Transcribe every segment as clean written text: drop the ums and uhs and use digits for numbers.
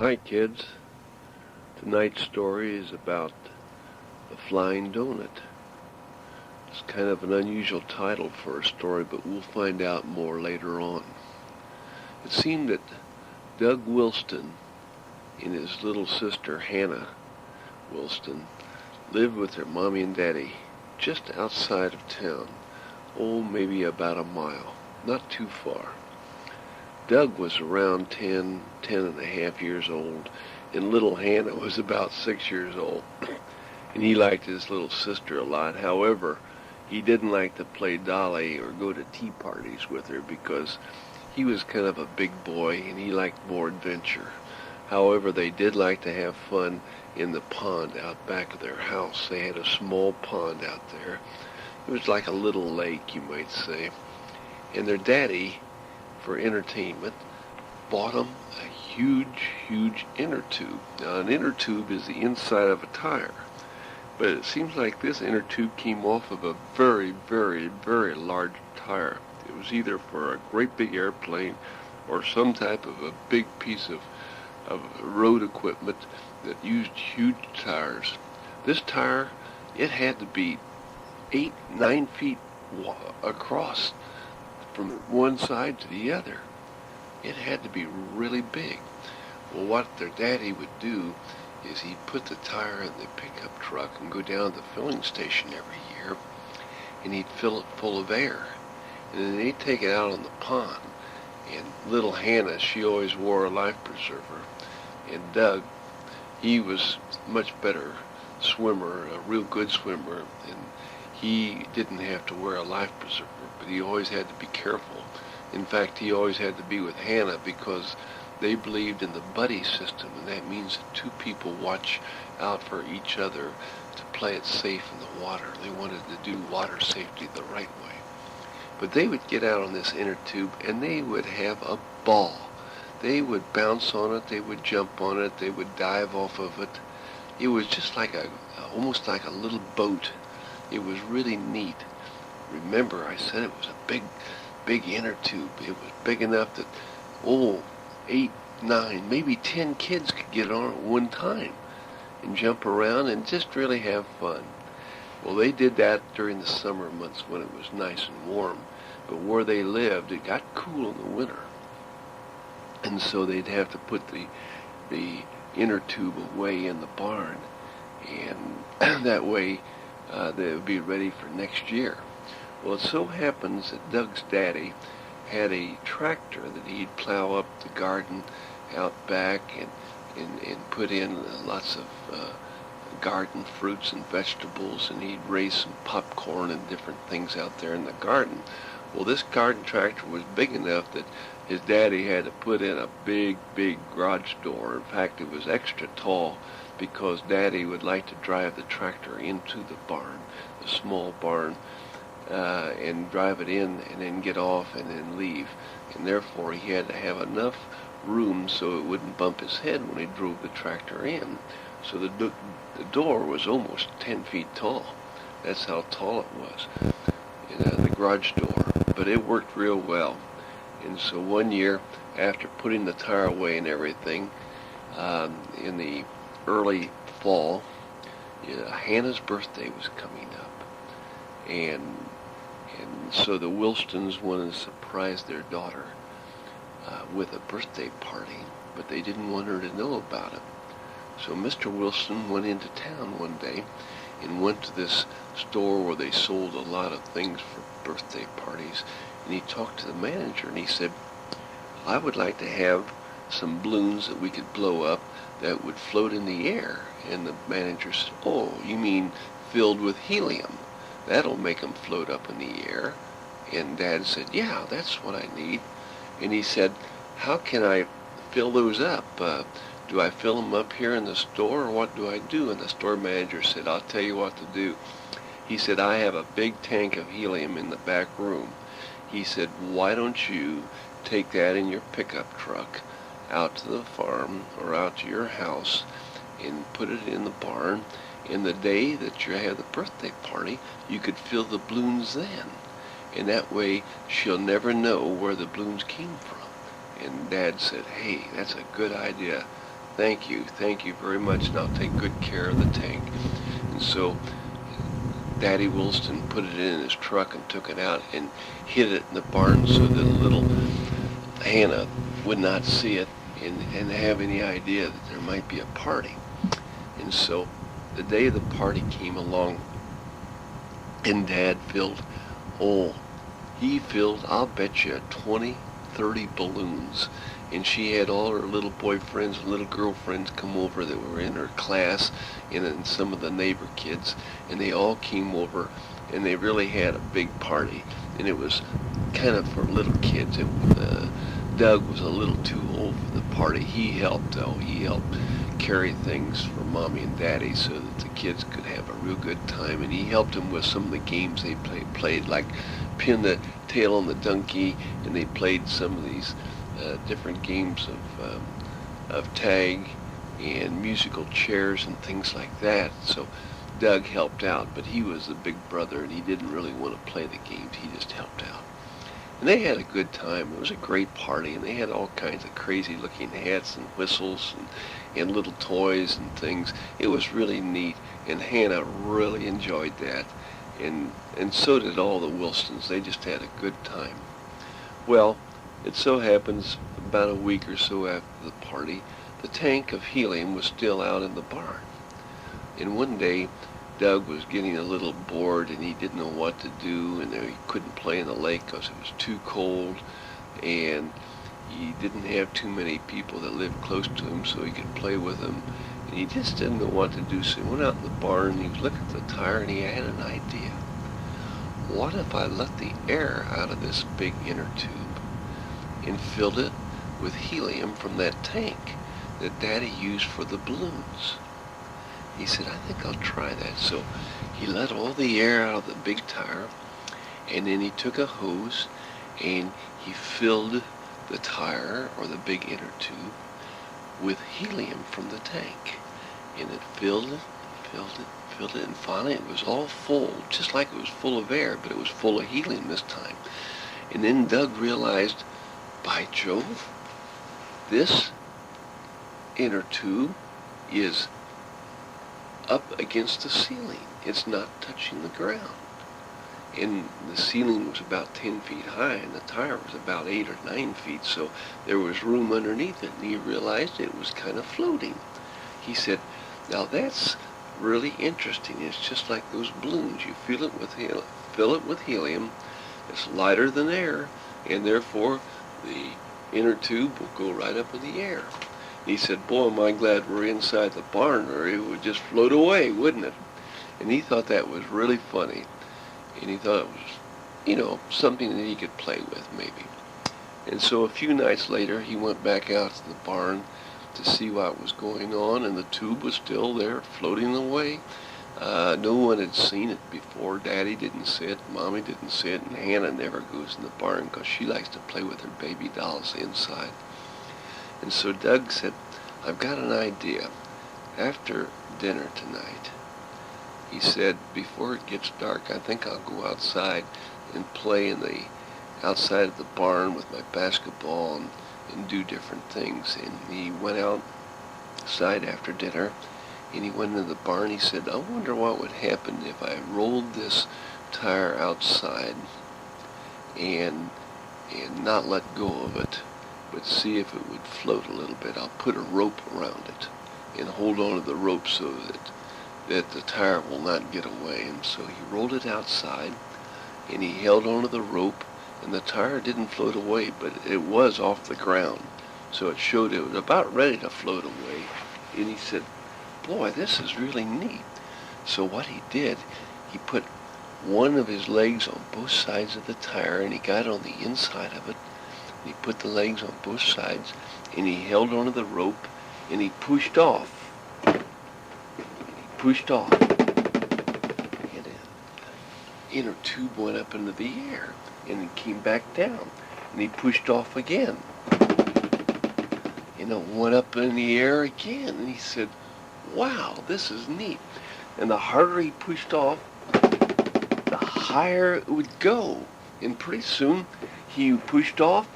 Hi kids, tonight's story is about the flying donut. It's kind of an unusual title for a story, but we'll find out more later on. It seemed that Doug Wilston and his little sister Hannah Wilston lived with their mommy and daddy just outside of town, maybe about a mile, not too far. Doug was around 10 and a half years old, and little Hannah was about 6 years old. And he liked his little sister a lot. However, he didn't like to play dolly or go to tea parties with her because he was kind of a big boy and he liked more adventure. However, they did like to have fun in the pond out back of their house. They had a small pond out there. It was like a little lake, you might say. And their daddy, for entertainment, bought them a huge inner tube. Now, an inner tube is the inside of a tire, but it seems like this inner tube came off of a very large tire. It was either for a great big airplane or some type of a big piece of road equipment that used huge tires. This tire, it had to be 8-9 feet across from one side to the other. It had to be really big. Well, what their daddy would do is he'd put the tire in the pickup truck and go down to the filling station every year, and he'd fill it full of air. And then they'd take it out on the pond. And little Hannah, she always wore a life preserver. And Doug, he was much better swimmer, a real good swimmer, and he didn't have to wear a life preserver, but he always had to be careful. In fact, he always had to be with Hannah because they believed in the buddy system, and that means that two people watch out for each other to play it safe in the water. They wanted to do water safety the right way. But they would get out on this inner tube, and they would have a ball. They would bounce on it, they would jump on it, they would dive off of it. It was just like almost like a little boat. It was really neat. Remember, I said it was a big inner tube. It was big enough that, 8, 9, maybe 10 kids could get on at one time and jump around and just really have fun. Well, they did that during the summer months when it was nice and warm. But where they lived, it got cool in the winter. And so they'd have to put the inner tube away in the barn. And that way, they would be ready for next year. Well, it so happens that Doug's daddy had a tractor that he'd plow up the garden out back and put in lots of garden fruits and vegetables, and he'd raise some popcorn and different things out there in the garden. Well, this garden tractor was big enough that his daddy had to put in a big garage door. In fact, it was extra tall because Daddy would like to drive the tractor into the barn, the small barn, and drive it in and then get off and then leave. And therefore he had to have enough room so it wouldn't bump his head when he drove the tractor in. So the door was almost 10 feet tall. That's how tall it was, the garage door. But it worked real well. And so one year, after putting the tire away and everything, in the early fall, Hannah's birthday was coming up, and so the Wilstons wanted to surprise their daughter with a birthday party, but they didn't want her to know about it. So Mr. Wilson went into town one day and went to this store where they sold a lot of things for birthday parties, and he talked to the manager and he said, "I would like to have some balloons that we could blow up that would float in the air." And the manager said, "Oh, you mean filled with helium? That'll make them float up in the air." And Dad said, "Yeah, that's what I need." And he said, "How can I fill those up? Do I fill them up here in the store, or what do I do?" And the store manager said, "I'll tell you what to do." He said, "I have a big tank of helium in the back room." He said, "Why don't you take that in your pickup truck out to the farm or out to your house and put it in the barn. And the day that you have the birthday party, you could fill the balloons then. And that way she'll never know where the balloons came from." And Dad said, "Hey, that's a good idea. Thank you very much, and I'll take good care of the tank. And so Daddy Wilson put it in his truck and took it out and hid it in the barn so that little Hannah would not see it and have any idea that there might be a party. And so the day the party came along, and Dad he filled, I'll bet you, 20, 30 balloons. And she had all her little boyfriends and little girlfriends come over that were in her class and some of the neighbor kids. And they all came over, and they really had a big party. And it was kind of for little kids. Doug was a little too old for the party. He helped, though. He helped carry things for Mommy and Daddy so that the kids could have a real good time. And he helped them with some of the games they played, like pin the tail on the donkey, and they played some of these different games of tag and musical chairs and things like that. So Doug helped out, but he was the big brother, and he didn't really want to play the games. He just helped out. And they had a good time. It was a great party, and they had all kinds of crazy-looking hats and whistles and little toys and things. It was really neat, and Hannah really enjoyed that, and so did all the Wilsons. They just had a good time. Well, it so happens about a week or so after the party, the tank of helium was still out in the barn. And one day, Doug was getting a little bored, and he didn't know what to do, and he couldn't play in the lake because it was too cold, and he didn't have too many people that lived close to him so he could play with them, and he just didn't know what to do. So he went out in the barn, and he was looking at the tire, and he had an idea. What if I let the air out of this big inner tube and filled it with helium from that tank that Daddy used for the balloons? He said, I think I'll try that. So he let all the air out of the big tire, and then he took a hose and he filled the tire, or the big inner tube, with helium from the tank. And it filled it, and finally it was all full, just like it was full of air, but it was full of helium this time. And then Doug realized, by Jove, this inner tube is up against the ceiling. It's not touching the ground. And the ceiling was about 10 feet high, and the tire was about 8 or 9 feet, so there was room underneath it, and he realized it was kind of floating. He said, now that's really interesting. It's just like those balloons. You fill it with helium. It's lighter than air, and therefore the inner tube will go right up in the air. He said, boy, am I glad we're inside the barn, or it would just float away, wouldn't it? And he thought that was really funny. And he thought it was, something that he could play with, maybe. And so a few nights later, he went back out to the barn to see what was going on, and the tube was still there, floating away. No one had seen it before. Daddy didn't see it, Mommy didn't see it, and Hannah never goes in the barn because she likes to play with her baby dolls inside. And so Doug said, I've got an idea. After dinner tonight, he said, before it gets dark, I think I'll go outside and play in the outside of the barn with my basketball and do different things. And he went outside after dinner, and he went into the barn. He said, I wonder what would happen if I rolled this tire outside and not let go of it, but see if it would float a little bit. I'll put a rope around it and hold on to the rope so that the tire will not get away. And so he rolled it outside, and he held onto the rope, and the tire didn't float away, but it was off the ground. So it showed it was about ready to float away. And he said, boy, this is really neat. So what he did, he put one of his legs on both sides of the tire, and he got on the inside of it. And he put the legs on both sides, and he held onto the rope, and he pushed off. And the inner tube went up into the air, and it came back down, and he pushed off again. And it went up in the air again, and he said, wow, this is neat. And the harder he pushed off, the higher it would go. And pretty soon, he pushed off,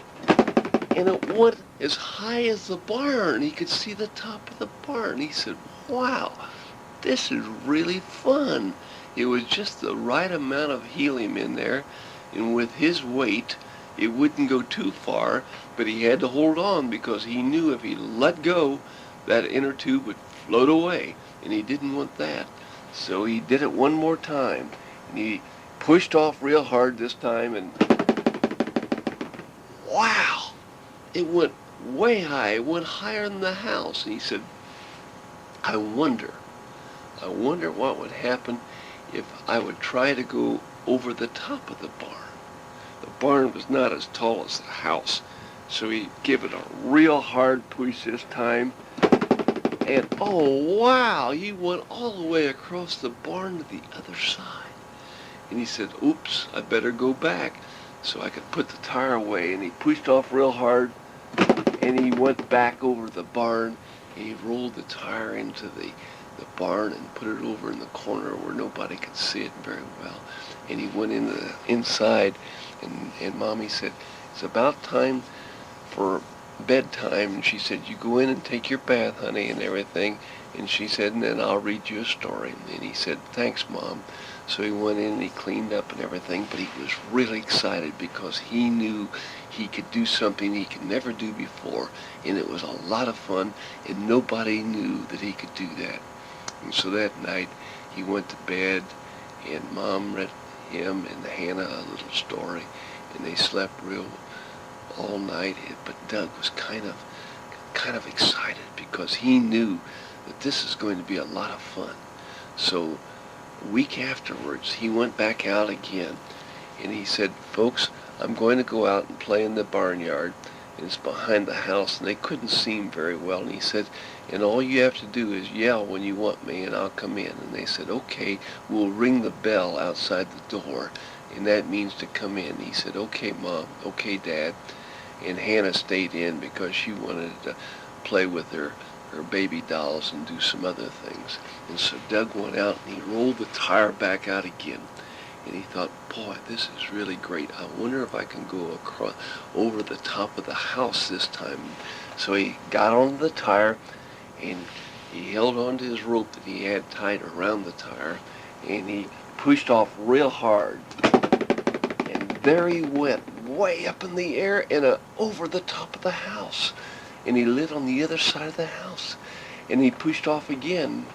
and it went as high as the barn. He could see the top of the barn. He said, wow, this is really fun. It was just the right amount of helium in there, and with his weight, it wouldn't go too far, but he had to hold on because he knew if he let go, that inner tube would float away, and he didn't want that. So he did it one more time, and he pushed off real hard this time, and wow, it went way high. It went higher than the house. And he said, I wonder what would happen if I would try to go over the top of the barn. The barn was not as tall as the house, so he gave it a real hard push this time, and oh wow, he went all the way across the barn to the other side. And he said, oops, I better go back so I could put the tire away. And he pushed off real hard, and he went back over the barn, and he rolled the tire into the barn and put it over in the corner where nobody could see it very well. And he went inside, and Mommy said, it's about time for bedtime. And she said, you go in and take your bath, honey, and everything. And she said, and then I'll read you a story. And he said, thanks, Mom. So he went in and he cleaned up and everything, but he was really excited because he knew he could do something he could never do before, and it was a lot of fun, and nobody knew that he could do that. And so that night he went to bed, and Mom read him and Hannah a little story, and they slept real all night. But Doug was kind of excited because he knew that this is going to be a lot of fun. So a week afterwards, he went back out again, and he said, folks, I'm going to go out and play in the barnyard, and it's behind the house, and they couldn't see him very well. And he said, and all you have to do is yell when you want me, and I'll come in. And they said, okay, we'll ring the bell outside the door, and that means to come in. He said, okay, Mom, okay, Dad. And Hannah stayed in because she wanted to play with her baby dolls and do some other things. And so Doug went out and he rolled the tire back out again. And he thought, boy, this is really great. I wonder if I can go across over the top of the house this time. So he got onto the tire, and he held onto his rope that he had tied around the tire, and he pushed off real hard. And there he went, way up in the air and over the top of the house. And he lit on the other side of the house. And he pushed off again.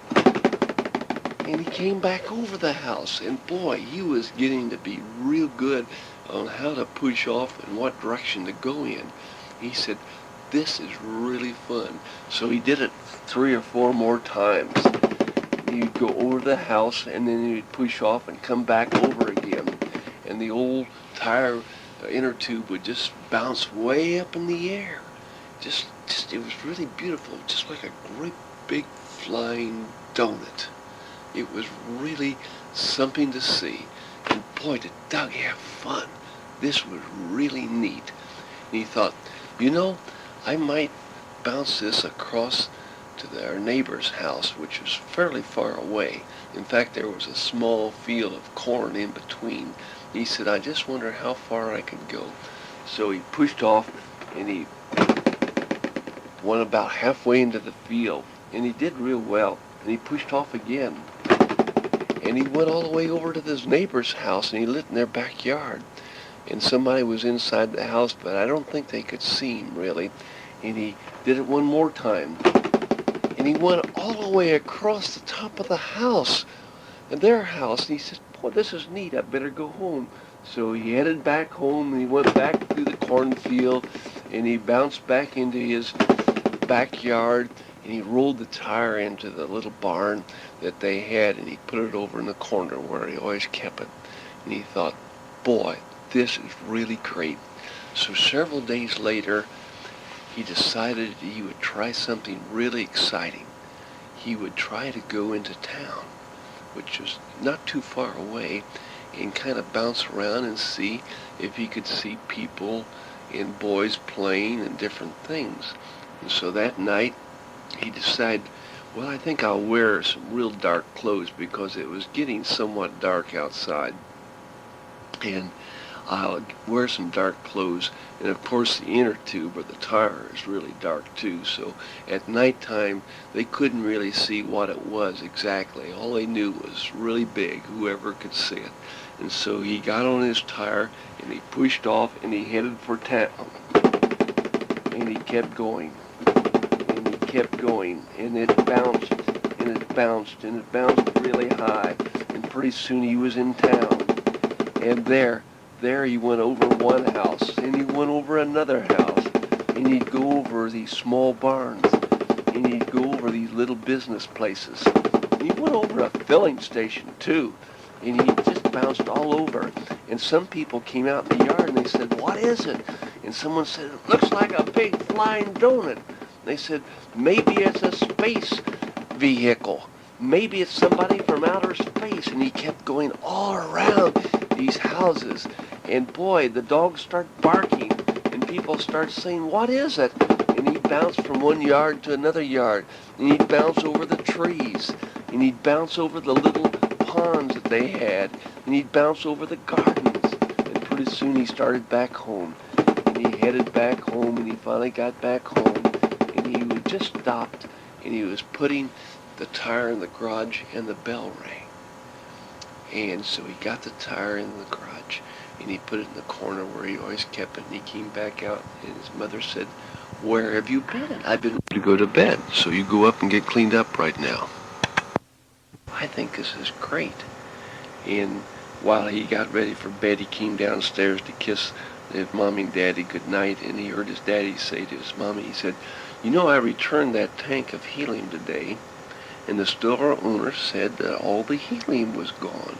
And he came back over the house. And boy, he was getting to be real good on how to push off and what direction to go in. He said, this is really fun. So he did it 3 or 4 more times. He'd go over the house, and then he'd push off and come back over again. And the old tire inner tube would just bounce way up in the air. Just it was really beautiful, just like a great big flying donut. It was really something to see. And boy, did Doug have fun. This was really neat. And he thought, you know, I might bounce this across to our neighbor's house, which was fairly far away. In fact, there was a small field of corn in between. He said, I just wonder how far I can go. So he pushed off, and he went about halfway into the field, and he did real well. And he pushed off again, and he went all the way over to this neighbor's house, and he lit in their backyard. And somebody was inside the house, but I don't think they could see him really. And he did it one more time, and he went all the way across the top of the house, and their house. And he said, boy, this is neat, I better go home. So he headed back home, and he went back through the cornfield, and he bounced back into his backyard, and he rolled the tire into the little barn that they had, and he put it over in the corner where he always kept it. And he thought, boy, this is really great. So several days later, he decided he would try something really exciting. He would try to go into town, which was not too far away, and kind of bounce around and see if he could see people and boys playing and different things. And so that night, he decided, well, I think I'll wear some real dark clothes because it was getting somewhat dark outside. And I'll wear some dark clothes. And of course the inner tube or the tire is really dark too. So at nighttime they couldn't really see what it was exactly. All they knew was really big, whoever could see it. And so he got on his tire and he pushed off and he headed for town. And he kept going. And he kept going. And it bounced and it bounced and it bounced really high. And pretty soon he was in town. And there he went over one house, and he went over another house, and he'd go over these small barns, and he'd go over these little business places. He went over a filling station, too, and he just bounced all over. And some people came out in the yard, and they said, "What is it?" And someone said, "It looks like a big flying donut." They said, "Maybe it's a space vehicle. Maybe it's somebody from outer space." And he kept going all around these houses. And boy, the dogs start barking, and people start saying, "What is it?" And he'd bounce from one yard to another yard, and he'd bounce over the trees, and he'd bounce over the little ponds that they had, and he'd bounce over the gardens. And pretty soon he started back home, and he headed back home, and he finally got back home, and he was just stopped, and he was putting the tire in the garage, and the bell rang. And so he got the tire in the garage, and he put it in the corner where he always kept it, and he came back out, and his mother said, "Where have you been?" "I've been to go to bed, so you go up and get cleaned up right now." I think this is great. And while he got ready for bed, he came downstairs to kiss his mommy and daddy goodnight, and he heard his daddy say to his mommy, he said, "You know, I returned that tank of helium today, and the store owner said that all the helium was gone."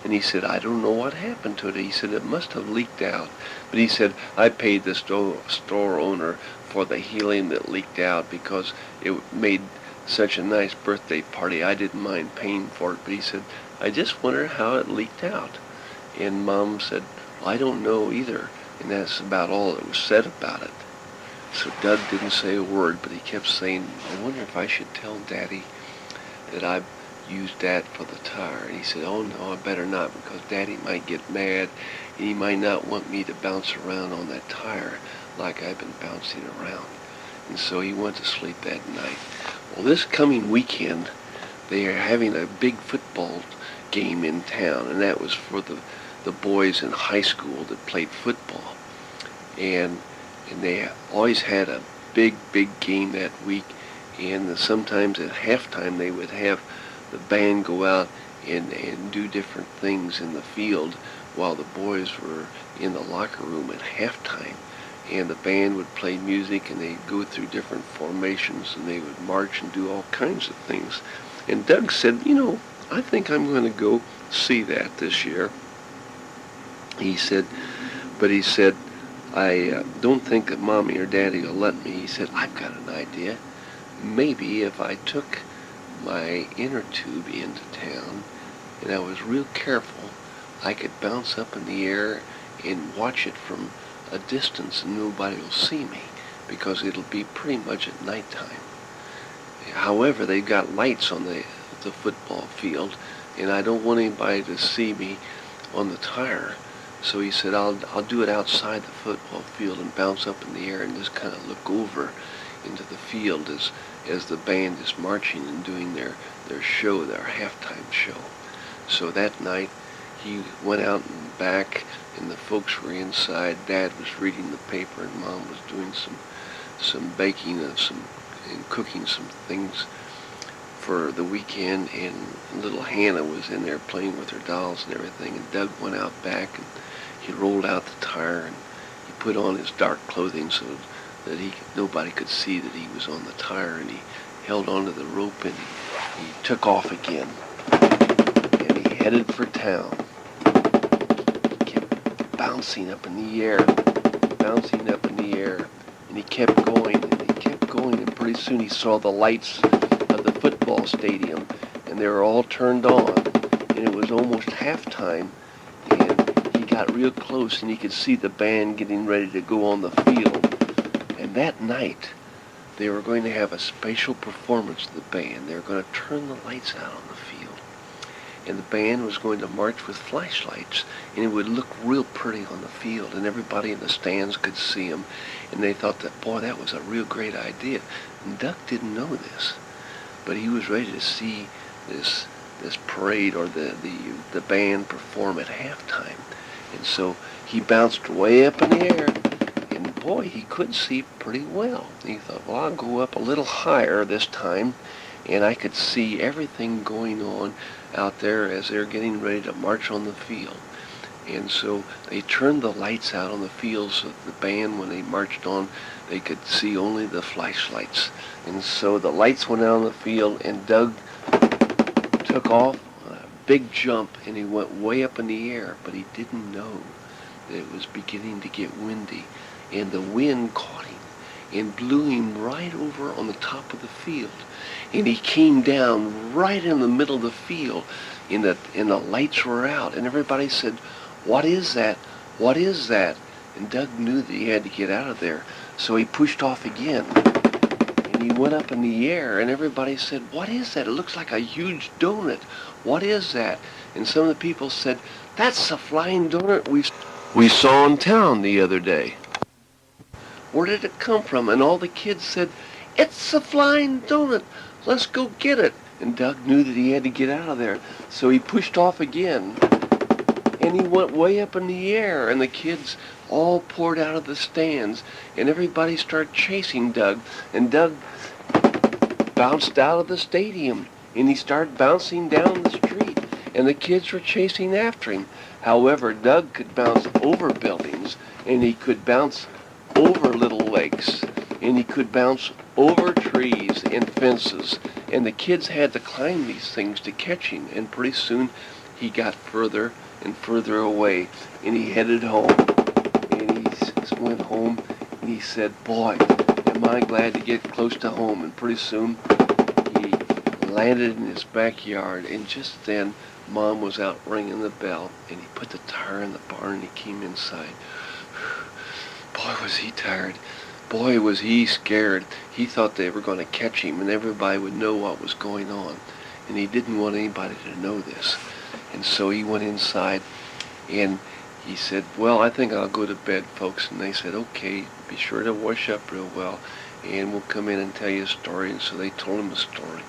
And he said, "I don't know what happened to it." He said, "It must have leaked out." But he said, "I paid the store owner for the helium that leaked out because it made such a nice birthday party. I didn't mind paying for it." But he said, "I just wonder how it leaked out." And Mom said, "Well, I don't know either." And that's about all that was said about it. So Doug didn't say a word, but he kept saying, "I wonder if I should tell Daddy that I used that for the tire." And he said, "Oh no, I better not, because Daddy might get mad, and he might not want me to bounce around on that tire like I've been bouncing around." And so he went to sleep that night. Well, this coming weekend, they are having a big football game in town, and that was for the boys in high school that played football. And they always had a big game that week. And sometimes at halftime they would have the band go out and do different things in the field while the boys were in the locker room at halftime. And the band would play music, and they'd go through different formations, and they would march and do all kinds of things. And Doug said, "You know, I think I'm going to go see that this year." He said, "I don't think that Mommy or Daddy will let me." He said, "I've got an idea. Maybe if I took my inner tube into town and I was real careful, I could bounce up in the air and watch it from a distance, and nobody will see me because it'll be pretty much at nighttime. However, they've got lights on the football field, and I don't want anybody to see me on the tire." So he said, I'll do it outside the football field and bounce up in the air and just kind of look over into the field as the band is marching and doing their show, their halftime show. So that night he went out and back, and the folks were inside. Dad was reading the paper, and Mom was doing some baking of and cooking some things for the weekend, and little Hannah was in there playing with her dolls and everything. And Doug went out back, and he rolled out the tire, and he put on his dark clothing so that nobody could see that he was on the tire, and he held onto the rope, and he took off again, and he headed for town. He kept bouncing up in the air, and he kept going, and pretty soon he saw the lights of the football stadium, and they were all turned on, and it was almost halftime, and he got real close, and he could see the band getting ready to go on the field. And that night, they were going to have a special performance of the band. They were going to turn the lights out on the field. and the band was going to march with flashlights, and it would look real pretty on the field, and everybody in the stands could see them, and they thought that, boy, that was a real great idea. And Doug didn't know this, but he was ready to see this parade or the band perform at halftime. And so he bounced way up in the air, and boy, he could see pretty well. He thought, well, I'll go up a little higher this time, and I could see everything going on out there as they're getting ready to march on the field. And so they turned the lights out on the field so that the band, when they marched on, they could see only the flashlights. And so the lights went out on the field, and Doug took off a big jump, and he went way up in the air, but he didn't know that it was beginning to get windy, and the wind caught him and blew him right over on the top of the field, and he came down right in the middle of the field, and the lights were out, and everybody said, "What is that? What is that?" And Doug knew that he had to get out of there, so he pushed off again, and he went up in the air, and everybody said, "What is that? It looks like a huge donut. What is that?" And some of the people said, "That's the flying donut we saw in town the other day. Where did it come from?" And all the kids said, "It's a flying donut. Let's go get it." And Doug knew that he had to get out of there, so he pushed off again, and he went way up in the air, and the kids all poured out of the stands, and everybody started chasing Doug, and Doug bounced out of the stadium, and he started bouncing down the street, and the kids were chasing after him. However, Doug could bounce over buildings, and he could bounce over little lakes, and he could bounce over trees and fences, and the kids had to climb these things to catch him, and pretty soon he got further and further away, and he headed home, and he went home, and he said, "Boy, am I glad to get close to home." And pretty soon he landed in his backyard, and just then Mom was out ringing the bell, and he put the tire in the barn, and he came inside. Boy, was he tired. Boy, was he scared. He thought they were going to catch him, and everybody would know what was going on, and he didn't want anybody to know this. And so he went inside, and he said, "Well, I think I'll go to bed, folks." And they said, "Okay, be sure to wash up real well, and we'll come in and tell you a story." And so they told him a story.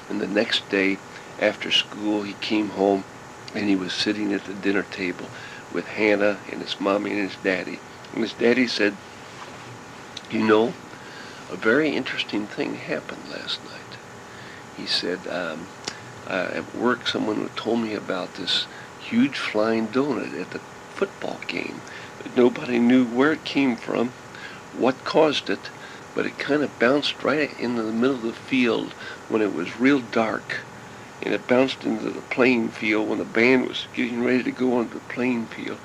And the next day, after school, he came home, and he was sitting at the dinner table with Hannah and his mommy and his daddy. And his daddy said, "You know, a very interesting thing happened last night." He said, "At work, someone told me about this huge flying donut at the football game, but nobody knew where it came from, what caused it, but it kind of bounced right into the middle of the field when it was real dark, and it bounced into the playing field when the band was getting ready to go onto the playing field,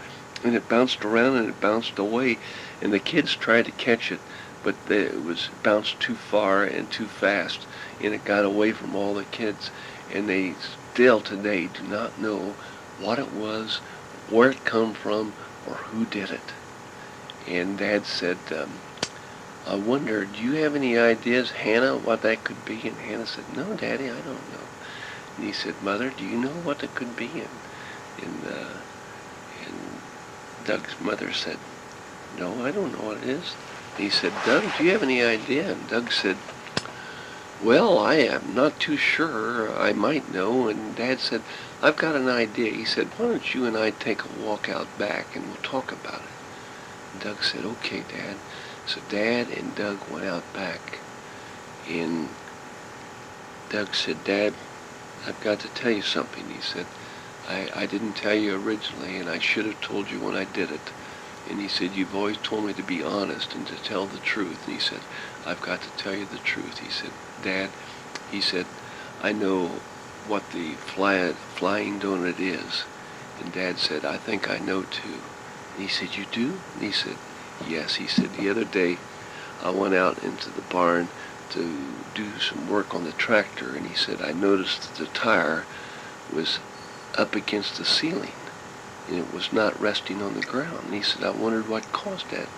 and it bounced around and it bounced away, and the kids tried to catch it, but it was bounced too far and too fast, and it got away from all the kids, and they still today do not know what it was, where it come from, or who did it." And Dad said, "I wonder, do you have any ideas, Hannah, what that could be?" And Hannah said, "No, Daddy, I don't know." And he said, "Mother, do you know what it could be?" And Doug's mother said, "No, I don't know what it is." And he said, "Doug, do you have any idea?" And Doug said, "Well, I am not too sure. I might know." And Dad said, "I've got an idea." He said, "Why don't you and I take a walk out back and we'll talk about it?" And Doug said, "Okay, Dad." So Dad and Doug went out back, and Doug said, "Dad, I've got to tell you something." He said, I didn't tell you originally, and I should have told you when I did it." And he said, "You've always told me to be honest and to tell the truth." And he said, "I've got to tell you the truth." He said, "Dad," he said, "I know what the flying donut is." And Dad said, "I think I know too." And he said, "You do?" And he said, "Yes." He said, "The other day I went out into the barn to do some work on the tractor," and he said, "I noticed that the tire was up against the ceiling, and it was not resting on the ground." And he said, "I wondered what caused that.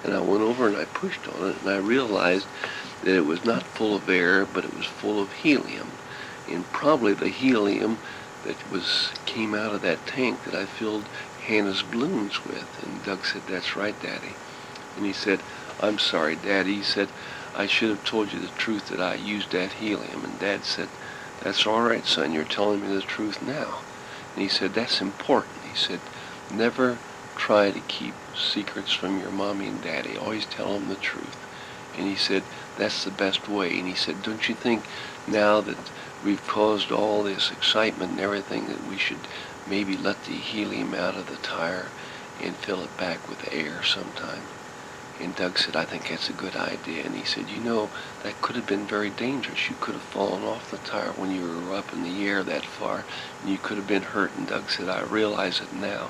And I went over and I pushed on it, and I realized that it was not full of air, but it was full of helium. And probably the helium came out of that tank that I filled Hannah's balloons with. And Doug said, "That's right, Daddy." And he said, "I'm sorry, Daddy." He said, "I should have told you the truth that I used that helium." And Dad said, "That's all right, son. You're telling me the truth now." And he said, "That's important." He said, "Never try to keep secrets from your mommy and daddy. Always tell them the truth." And he said, "That's the best way." And he said, "Don't you think now that we've caused all this excitement and everything that we should maybe let the helium out of the tire and fill it back with air sometime?" And Doug said, "I think that's a good idea." And he said, "That could have been very dangerous. You could have fallen off the tire when you were up in the air that far, and you could have been hurt." And Doug said, "I realize it now."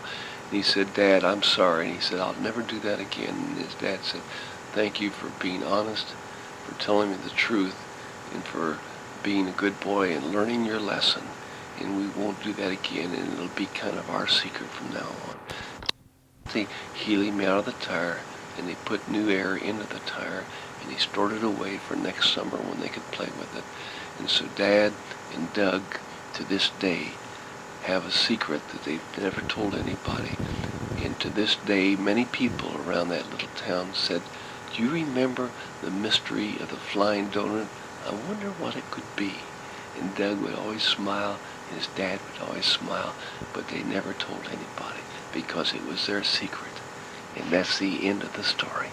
And he said, "Dad, I'm sorry." And he said, "I'll never do that again." And his dad said, "Thank you for being honest, for telling me the truth, and for being a good boy and learning your lesson. And we won't do that again, and it'll be kind of our secret from now on." They helium out of the tire, and they put new air into the tire, and they stored it away for next summer when they could play with it. And so Dad and Doug, to this day, have a secret that they've never told anybody. And to this day, many people around that little town said, "Do you remember the mystery of the flying donut? I wonder what it could be." And Doug would always smile, and his dad would always smile, but they never told anybody because it was their secret. And that's the end of the story.